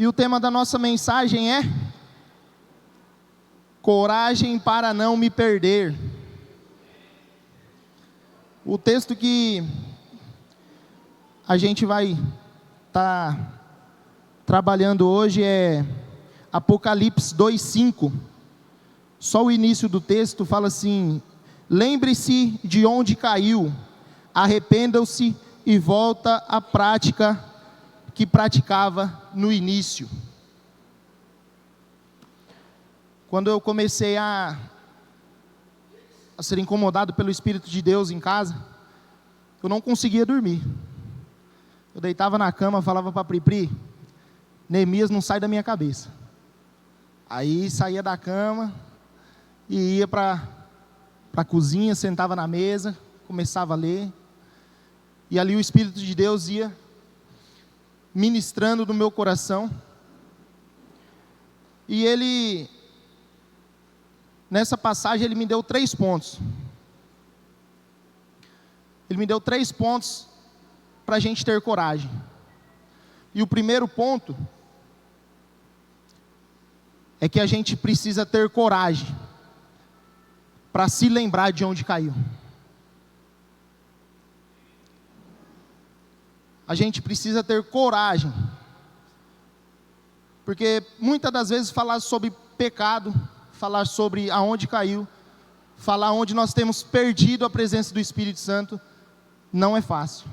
E o tema da nossa mensagem é coragem para não me perder. O texto que a gente vai estar trabalhando hoje é Apocalipse 2:5. Só o início do texto fala assim: lembre-se de onde caiu, arrependam-se e volta à prática que praticava no início. Quando eu comecei a ser incomodado pelo Espírito de Deus em casa, eu não conseguia dormir. Eu deitava na cama, falava para a Pri, Neemias não sai da minha cabeça. Aí saía da cama e ia para a cozinha, sentava na mesa, começava a ler. E ali o Espírito de Deus ia ministrando no meu coração. E ele, nessa passagem, ele me deu 3 pontos. Ele me deu 3 pontos para a gente ter coragem. E o primeiro ponto é que a gente precisa ter coragem para se lembrar de onde caiu. A gente precisa ter coragem, porque muitas das vezes falar sobre pecado, falar sobre aonde caiu, falar onde nós temos perdido a presença do Espírito Santo, não é fácil.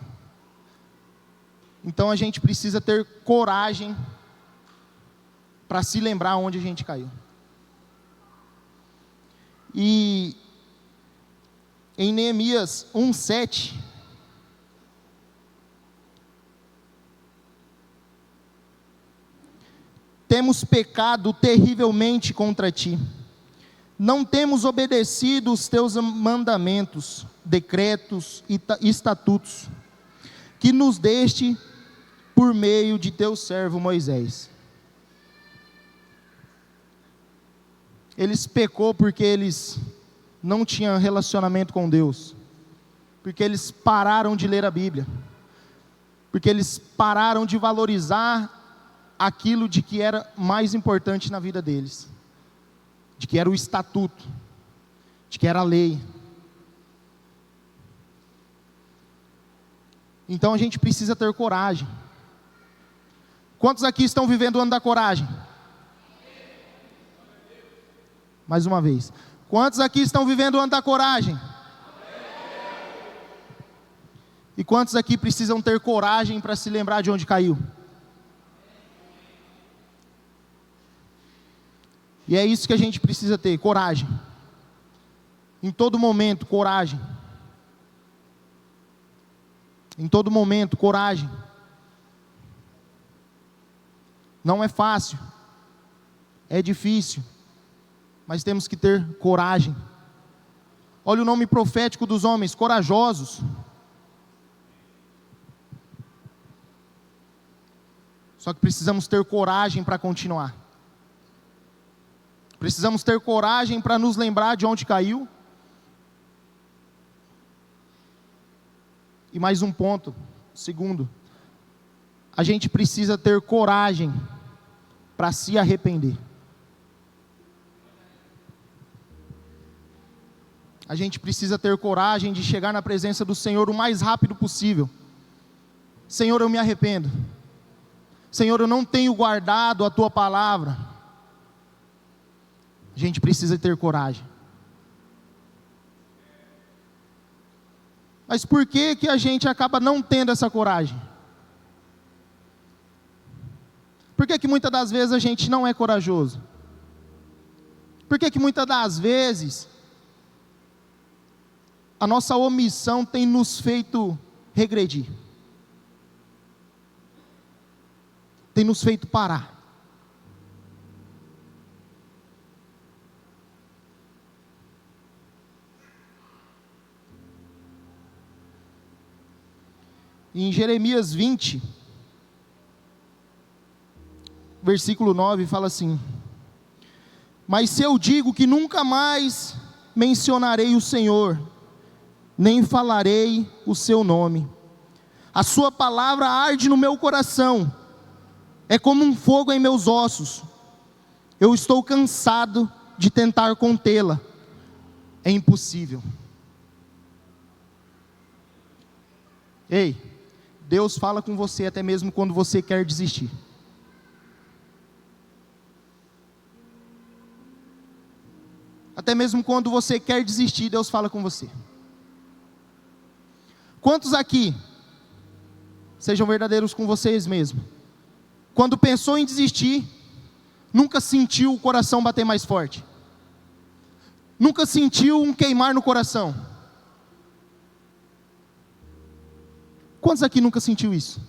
Então a gente precisa ter coragem para se lembrar onde a gente caiu. E em Neemias 1:7, temos pecado terrivelmente contra ti, não temos obedecido os teus mandamentos, decretos e estatutos, que nos deste por meio de teu servo Moisés. Eles pecou porque eles não tinham relacionamento com Deus, porque eles pararam de ler a Bíblia, porque eles pararam de valorizar aquilo de que era mais importante na vida deles, de que era o estatuto, de que era a lei. Então a gente precisa ter coragem. Quantos aqui estão vivendo o ano da coragem? Mais uma vez. Quantos aqui estão vivendo o ano da coragem? E quantos aqui precisam ter coragem para se lembrar de onde caiu? E é isso que a gente precisa ter, coragem. Em todo momento, coragem. Em todo momento, coragem. Não é fácil, é difícil, mas temos que ter coragem. Olha o nome profético dos homens, corajosos. Só que precisamos ter coragem para continuar. Precisamos ter coragem para nos lembrar de onde caiu. E mais um ponto, segundo, a gente precisa ter coragem para se arrepender. A gente precisa ter coragem de chegar na presença do Senhor o mais rápido possível. Senhor, eu me arrependo. Senhor, eu não tenho guardado a Tua palavra. A gente precisa ter coragem. Mas por que que a gente acaba não tendo essa coragem? Por que que muitas das vezes a gente não é corajoso? Por que que muitas das vezes a nossa omissão tem nos feito regredir? Tem nos feito parar. Em Jeremias 20, versículo 9, fala assim: mas se eu digo que nunca mais mencionarei o Senhor, nem falarei o seu nome, a sua palavra arde no meu coração, É como um fogo em meus ossos. Eu estou cansado de tentar contê-la. É impossível. Ei, Deus fala com você até mesmo quando você quer desistir. Até mesmo quando você quer desistir, Deus fala com você. Quantos aqui, sejam verdadeiros com vocês mesmos, quando pensou em desistir, nunca sentiu o coração bater mais forte? Nunca sentiu um queimar no coração? Quantos aqui nunca sentiu isso?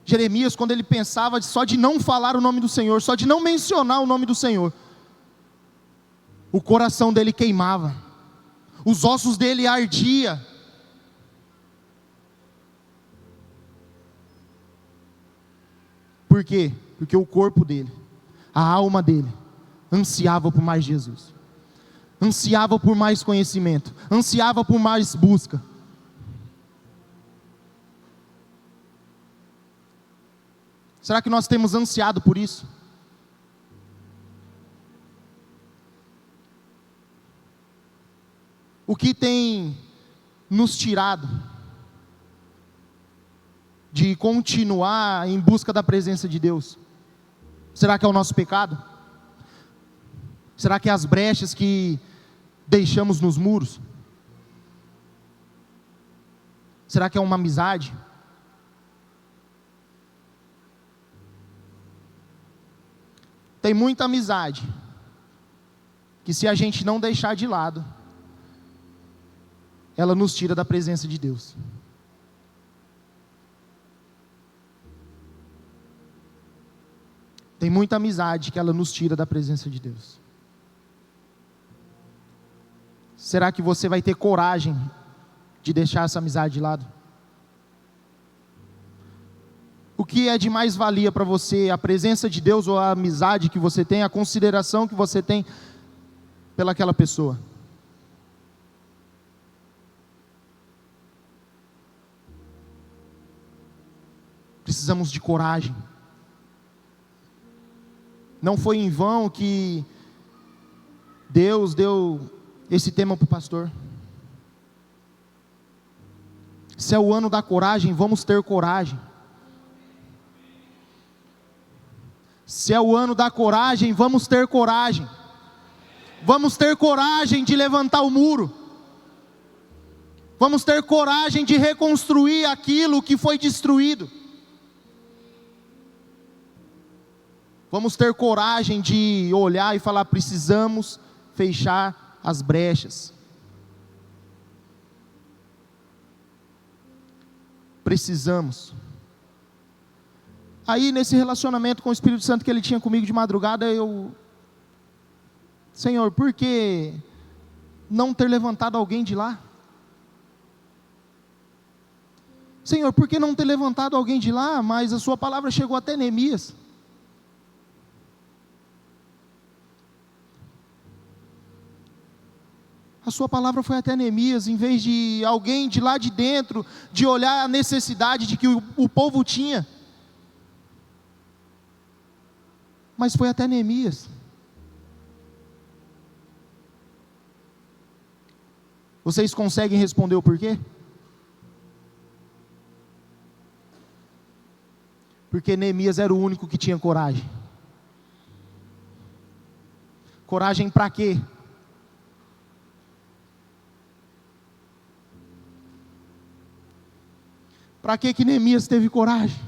Jeremias, quando ele pensava só de não falar o nome do Senhor, só de não mencionar o nome do Senhor, o coração dele queimava, os ossos dele ardiam. Por quê? Porque o corpo dele, a alma dele, ansiava por mais Jesus, ansiava por mais conhecimento, ansiava por mais busca. Será que nós temos ansiado por isso? O que tem nos tirado de continuar em busca da presença de Deus? Será que é o nosso pecado? Será que é as brechas que deixamos nos muros? Será que é uma amizade? Tem muita amizade que, se a gente não deixar de lado, ela nos tira da presença de Deus. Tem muita amizade que ela nos tira da presença de Deus. Será que você vai ter coragem de deixar essa amizade de lado? O que é de mais valia para você, a presença de Deus ou a amizade que você tem, a consideração que você tem pelaquela pessoa? Precisamos de coragem. Não foi em vão que Deus deu esse tema para o pastor. Se é o ano da coragem, vamos ter coragem. Se é o ano da coragem, vamos ter coragem. Vamos ter coragem de levantar o muro. Vamos ter coragem de reconstruir aquilo que foi destruído. Vamos ter coragem de olhar e falar: precisamos fechar as brechas. Precisamos. Aí, nesse relacionamento com o Espírito Santo que ele tinha comigo de madrugada, Senhor, por que não ter levantado alguém de lá? Senhor, por que não ter levantado alguém de lá? Mas a sua palavra chegou até Neemias. A sua palavra foi até Neemias, em vez de alguém de lá de dentro, de olhar a necessidade de que o povo tinha. Mas foi até Neemias. Vocês conseguem responder o porquê? Porque Neemias era o único que tinha coragem. Coragem para quê? Para que Neemias teve coragem?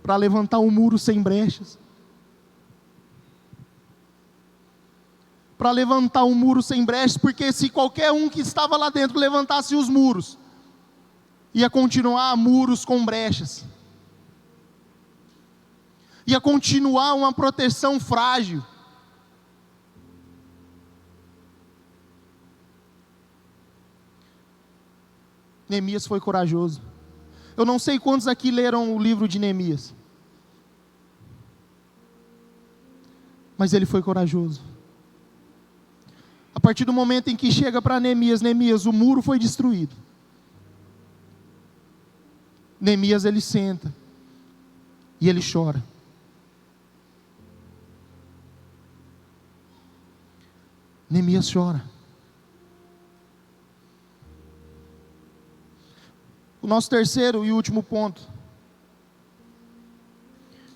Para levantar um muro sem brechas. Para levantar um muro sem brechas, porque se qualquer um que estava lá dentro levantasse os muros, ia continuar muros com brechas. Ia continuar uma proteção frágil. Neemias foi corajoso. Eu não sei quantos aqui leram o livro de Neemias, mas ele foi corajoso. A partir do momento em que chega para Neemias, Neemias, o muro foi destruído. Neemias, ele senta e ele chora. Neemias chora. O nosso terceiro e último ponto: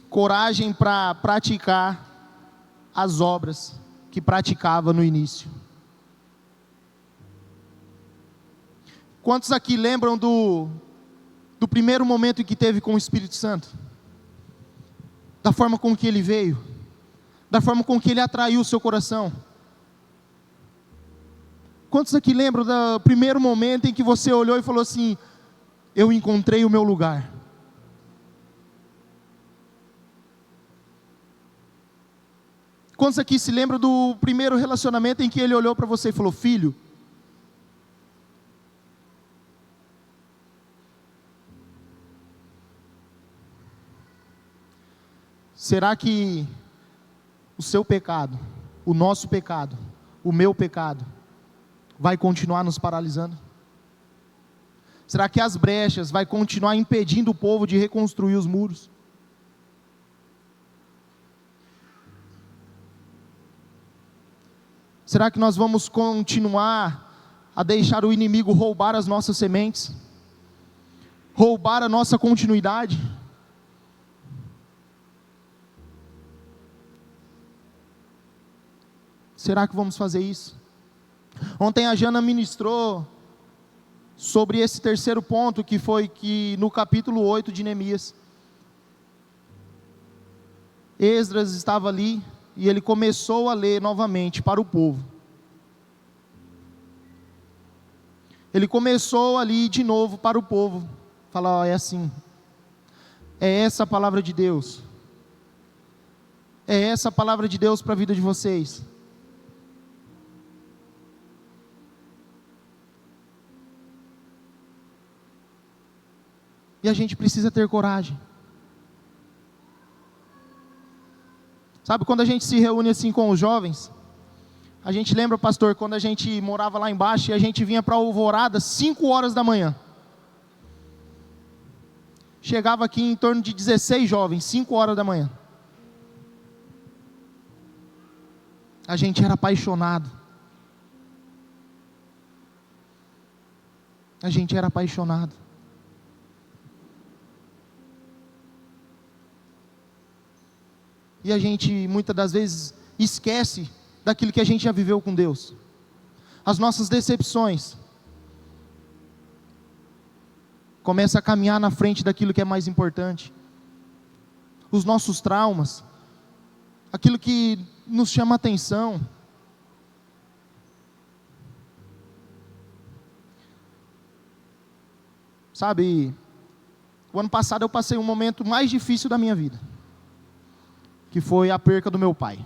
coragem para praticar as obras que praticava no início. Quantos aqui lembram do primeiro momento em que teve com o Espírito Santo? Da forma com que ele veio, da forma com que ele atraiu o seu coração. Quantos aqui lembram do primeiro momento em que você olhou e falou assim: eu encontrei o meu lugar? Quantos aqui se lembram do primeiro relacionamento em que ele olhou para você e falou: filho? Será que o seu pecado, o nosso pecado, o meu pecado, vai continuar nos paralisando? Será que as brechas vai continuar impedindo o povo de reconstruir os muros? Será que nós vamos continuar a deixar o inimigo roubar as nossas sementes? Roubar a nossa continuidade? Será que vamos fazer isso? Ontem a Jana ministrou sobre esse terceiro ponto, que foi que no capítulo 8 de Neemias, Esdras estava ali e ele começou a ler novamente para o povo. Ele começou ali de novo para o povo, falar: ó, é assim, é essa a palavra de Deus, é essa a palavra de Deus para a vida de vocês. E a gente precisa ter coragem. Sabe, quando a gente se reúne assim com os jovens, a gente lembra, pastor, quando a gente morava lá embaixo e a gente vinha para a Alvorada 5 horas da manhã. Chegava aqui em torno de 16 jovens, 5 horas da manhã. A gente era apaixonado. A gente era apaixonado. E a gente muitas das vezes esquece daquilo que a gente já viveu com Deus. As nossas decepções. Começa a caminhar na frente daquilo que é mais importante. Os nossos traumas. Aquilo que nos chama atenção. Sabe, o ano passado eu passei um momento mais difícil da minha vida, que foi a perca do meu pai.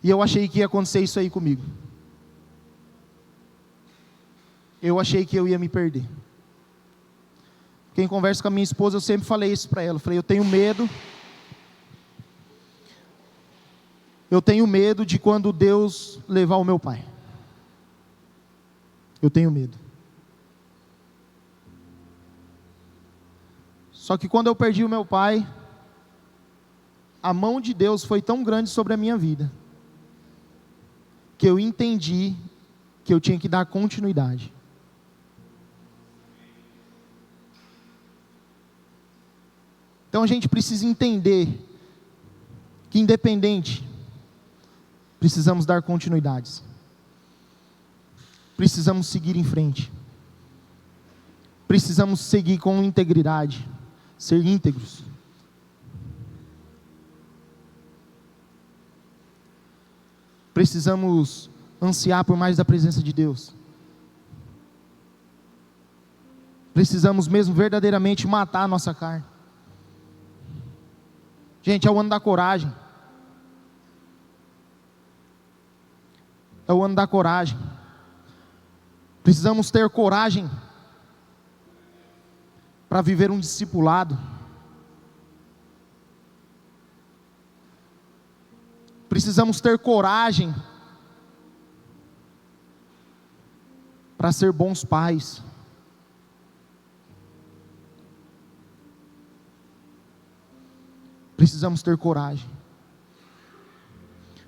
E eu achei que ia acontecer isso aí comigo. Eu achei que eu ia me perder. Quem conversa com a minha esposa, eu sempre falei isso para ela. Eu falei: eu tenho medo. Eu tenho medo de quando Deus levar o meu pai. Eu tenho medo. Só que quando eu perdi o meu pai, a mão de Deus foi tão grande sobre a minha vida, que eu entendi que eu tinha que dar continuidade. Então a gente precisa entender que, independente, precisamos dar continuidades. Precisamos seguir em frente. Precisamos seguir com integridade, ser íntegros. Precisamos ansiar por mais da presença de Deus. Precisamos mesmo verdadeiramente matar a nossa carne. Gente, é o ano da coragem. É o ano da coragem. Precisamos ter coragem para viver um discipulado. Precisamos ter coragem para ser bons pais. Precisamos ter coragem.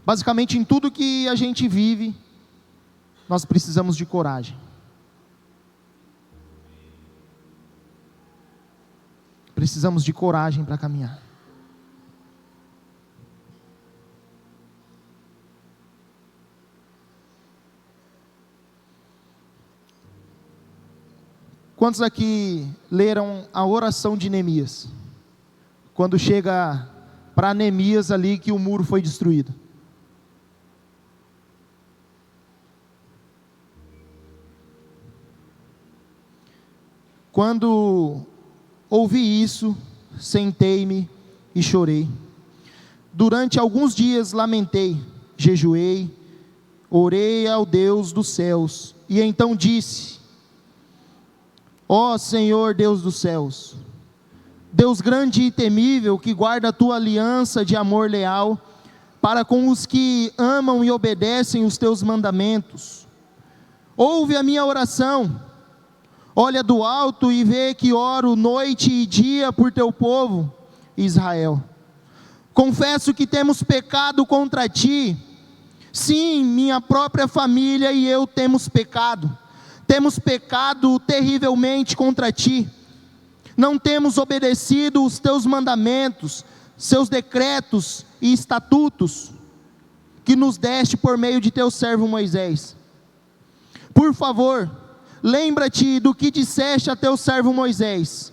Basicamente, em tudo que a gente vive, nós precisamos de coragem. Precisamos de coragem para caminhar. Quantos aqui leram a oração de Neemias? Quando chega para Neemias ali que o muro foi destruído. Quando ouvi isso, sentei-me e chorei. Durante alguns dias lamentei, jejuei, orei ao Deus dos céus, e então disse: ó Senhor Deus dos céus, Deus grande e temível, que guarda a tua aliança de amor leal, para com os que amam e obedecem os teus mandamentos, ouve a minha oração, olha do alto e vê que oro noite e dia por teu povo, Israel. Confesso que temos pecado contra ti, sim, minha própria família e eu temos pecado terrivelmente contra ti, não temos obedecido os teus mandamentos, seus decretos e estatutos, que nos deste por meio de teu servo Moisés. Por favor, lembra-te do que disseste a teu servo Moisés: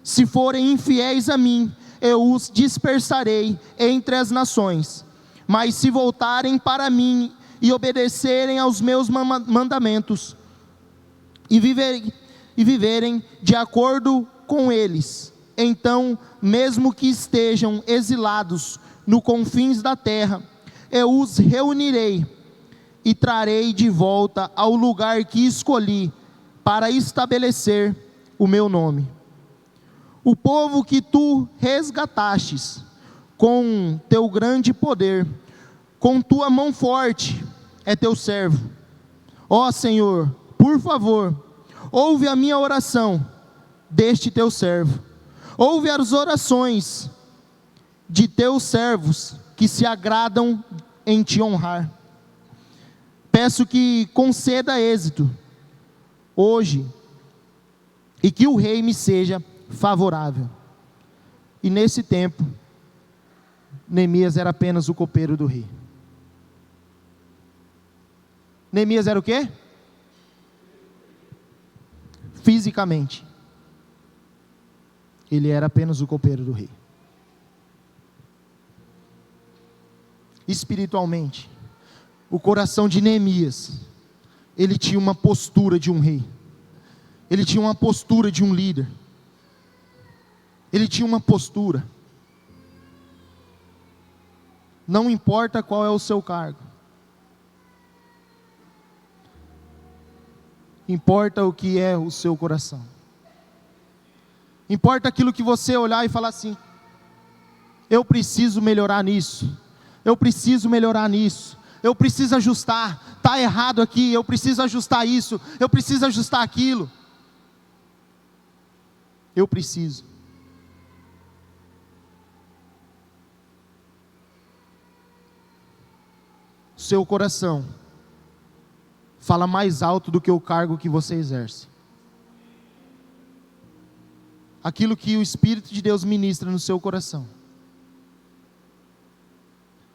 se forem infiéis a mim, eu os dispersarei entre as nações, mas se voltarem para mim e obedecerem aos meus mandamentos, e viverem de acordo com eles, então, mesmo que estejam exilados no confins da terra, eu os reunirei e trarei de volta ao lugar que escolhi para estabelecer o meu nome. O povo que tu resgatastes com teu grande poder, com tua mão forte, é teu servo. Ó Senhor, por favor, ouve a minha oração deste teu servo, ouve as orações de teus servos que se agradam em te honrar. Peço que conceda êxito hoje e que o rei me seja favorável. E nesse tempo, Neemias era apenas o copeiro do rei. Neemias era o quê? Fisicamente, ele era apenas o copeiro do rei. Espiritualmente, o coração de Neemias, ele tinha uma postura de um rei, ele tinha uma postura de um líder, ele tinha uma postura. Não importa qual é o seu cargo, importa o que é o seu coração. Importa aquilo que você olhar e falar assim: eu preciso melhorar nisso, eu preciso melhorar nisso, eu preciso ajustar, está errado aqui, eu preciso ajustar isso, eu preciso ajustar aquilo. Eu preciso. Seu coração fala mais alto do que o cargo que você exerce. Aquilo que o Espírito de Deus ministra no seu coração.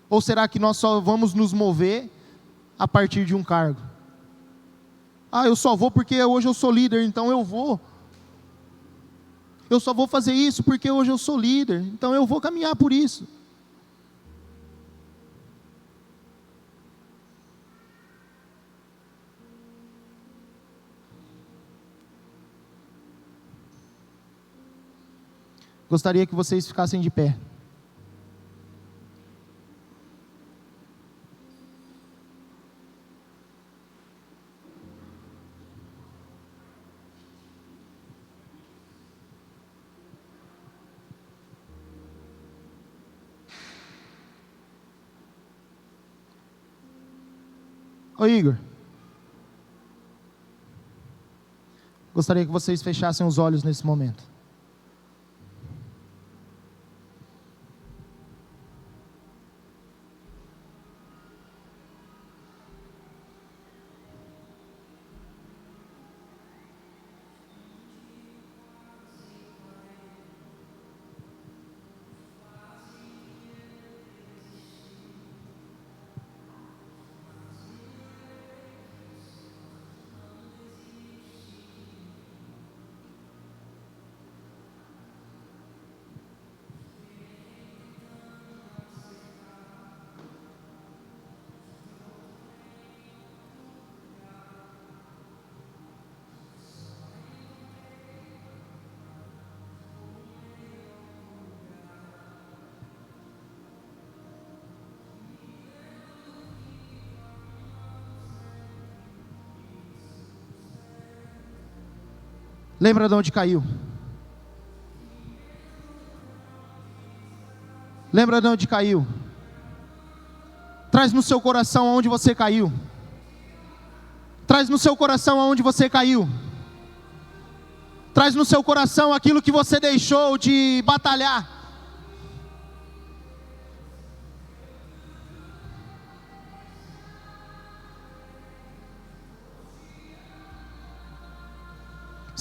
Ou será que nós só vamos nos mover a partir de um cargo? Ah, eu só vou porque hoje eu sou líder, então eu vou. Eu só vou fazer isso porque hoje eu sou líder, então eu vou caminhar por isso. Gostaria que vocês ficassem de pé. Ô Igor, Gostaria que vocês fechassem os olhos nesse momento. Lembra de onde caiu? Lembra de onde caiu? Traz no seu coração aonde você caiu. Traz no seu coração aonde você caiu. Traz no seu coração aquilo que você deixou de batalhar.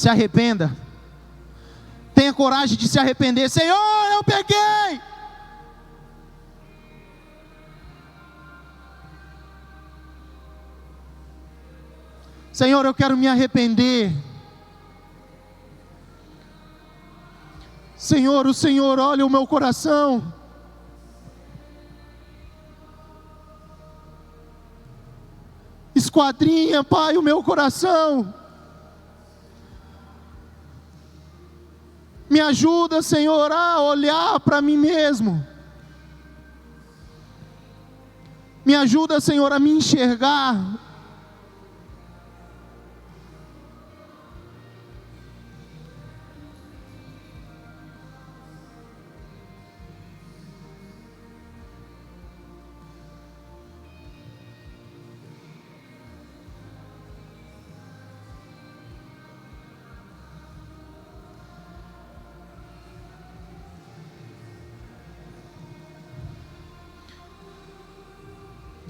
Se arrependa. Tenha coragem de se arrepender. Senhor, eu pequei. Senhor, eu quero me arrepender. Senhor, o Senhor olha o meu coração. Esquadrinha, Pai, o meu coração. Me ajuda, Senhor, a olhar para mim mesmo. Me ajuda, Senhor, a me enxergar.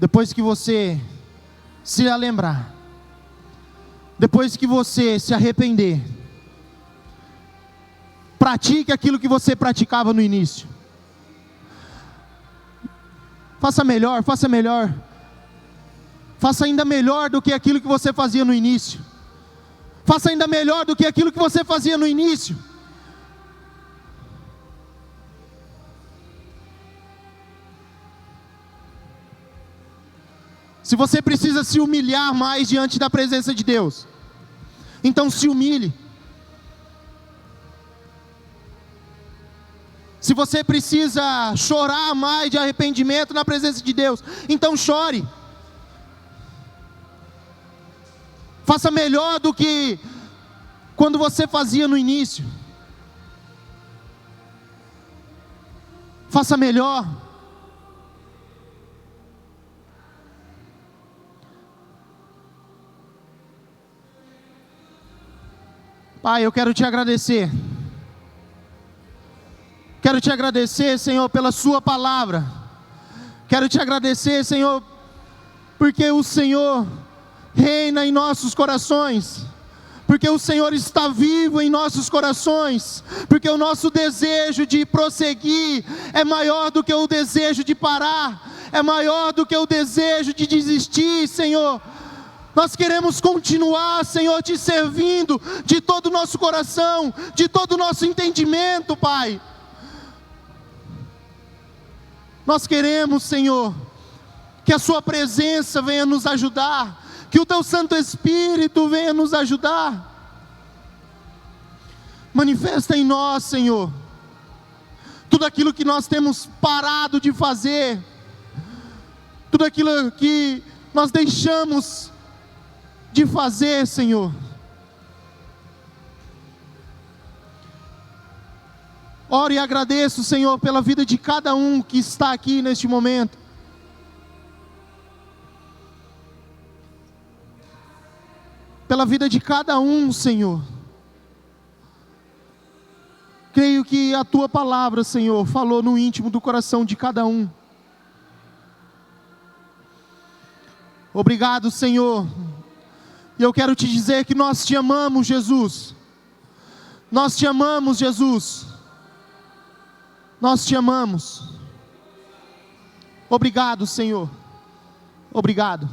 Depois que você se lembrar, depois que você se arrepender, pratique aquilo que você praticava no início. Faça melhor, faça melhor. Faça ainda melhor do que aquilo que você fazia no início. Faça ainda melhor do que aquilo que você fazia no início. Se você precisa se humilhar mais diante da presença de Deus, então se humilhe. Se você precisa chorar mais de arrependimento na presença de Deus, então chore. Faça melhor do que quando você fazia no início. Faça melhor. Pai, eu quero te agradecer. Quero te agradecer, Senhor, pela sua palavra. Quero te agradecer, Senhor, porque o Senhor reina em nossos corações. Porque o Senhor está vivo em nossos corações. Porque o nosso desejo de prosseguir é maior do que o desejo de parar. É maior do que o desejo de desistir, Senhor. Nós queremos continuar, Senhor, te servindo de todo o nosso coração, de todo o nosso entendimento, Pai. Nós queremos, Senhor, que a sua presença venha nos ajudar, que o teu Santo Espírito venha nos ajudar. Manifesta em nós, Senhor, tudo aquilo que nós temos parado de fazer, tudo aquilo que nós deixamos de fazer, Senhor. Oro e agradeço, Senhor, pela vida de cada um que está aqui neste momento. Pela vida de cada um, Senhor. Creio que a tua palavra, Senhor, falou no íntimo do coração de cada um. Obrigado, Senhor. E eu quero te dizer que nós te amamos, Jesus. Nós te amamos, Jesus. Nós te amamos. Obrigado, Senhor. Obrigado.